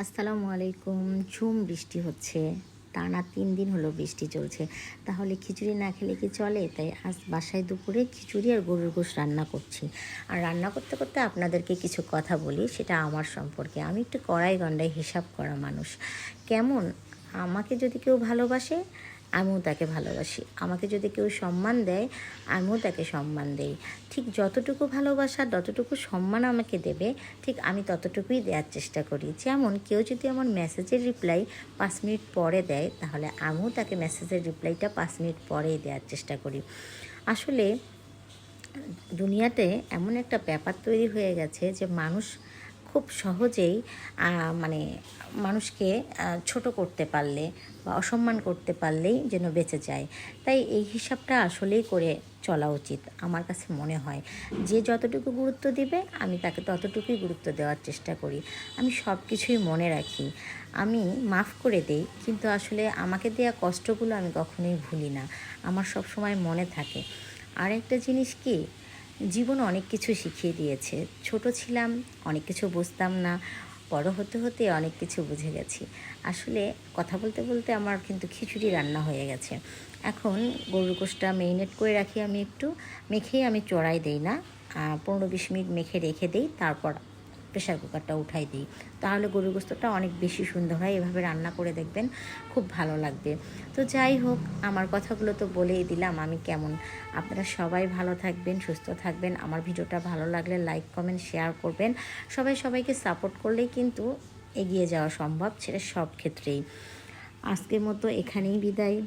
আসসালামু আলাইকুম। ঝুম বৃষ্টি হচ্ছে, টানা ৩ দিন হলো বৃষ্টি চলছে। তাহলে খিচুড়ি না খেলে কি চলে? তাই আজ বাসায় দুপুরে খিচুড়ি আর গরুর গোশত রান্না করছি। আর রান্না করতে করতে আপনাদেরকে কিছু কথা বলি, সেটা আমার সম্পর্কে। আমি একটু কড়াই গণ্ডায় হিসাব করা মানুষ। কেমন? আমাকে যদি কেউ ভালোবাসে, আমিও তাকে ভালোবাসি। আমাকে যদি কেউ সম্মান দেয়, আমিও তাকে সম্মান দেই। ঠিক যতটুকু ভালোবাসা, যতটুকু সম্মান আমাকে দেবে, ঠিক আমি ততটুকুই দেওয়ার চেষ্টা করি। যেমন কেউ যদি আমার মেসেজের রিপ্লাই ৫ মিনিট পরে দেয়, তাহলে আমিও তাকে মেসেজের রিপ্লাইটা ৫ মিনিট পরেই দেওয়ার চেষ্টা করি। আসলে দুনিয়াতে এমন একটা ব্যাপার তৈরি হয়ে গেছে যে মানুষ খুব সহজেই মানে মানুষকে ছোট করতে পারলে বা অসম্মান করতে পারলেই যেন বেঁচে যায়। তাই এই হিসাবটা আসলেই করে চলা উচিত আমার কাছে মনে হয়। যে যতটুকু গুরুত্ব দিবে আমি তাকে ততটুকুই গুরুত্ব দেওয়ার চেষ্টা করি। আমি সব কিছুই মনে রাখি, আমি মাফ করে দেই, কিন্তু আসলে আমাকে দেওয়া কষ্টগুলো আমি কখনোই ভুলি না। আমার সব সময় মনে থাকে। আর একটা জিনিস কি, জীবন অনেক কিছু শিখিয়ে দিয়েছে। ছোট ছিলাম, অনেক কিছু বুঝতাম না। বড় হতে হতে অনেক কিছু বুঝে গেছি। আসলে কথা বলতে বলতে আমার কিন্তু খিচুড়ি রান্না হয়ে গেছে। এখন গরুর গোশতটা মেরিনেট করে রাখি, আমি একটু মেখেই আমি চড়াই দেই না, ১৫-২০ মিনিট মেখে রেখে দেই, তারপর প্রেশার কুকারটা উঠাই দিই। তাহলে গরুর গোশতটা অনেক বেশি সুন্দর হয়। এভাবে রান্না করে দেখবেন, খুব ভালো লাগবে। তো যাই হোক, আমার কথাগুলো তো বলেই দিলাম আমি কেমন। আপনারা সবাই ভালো থাকবেন, সুস্থ থাকবেন। আমার ভিডিওটা ভালো লাগলে লাইক, কমেন্ট, শেয়ার করবেন। সবাই সবাইকে সাপোর্ট করলেই কিন্তু এগিয়ে যাওয়া সম্ভব, সেটা সব ক্ষেত্রেই। আজকের মতো এখানেই বিদায়।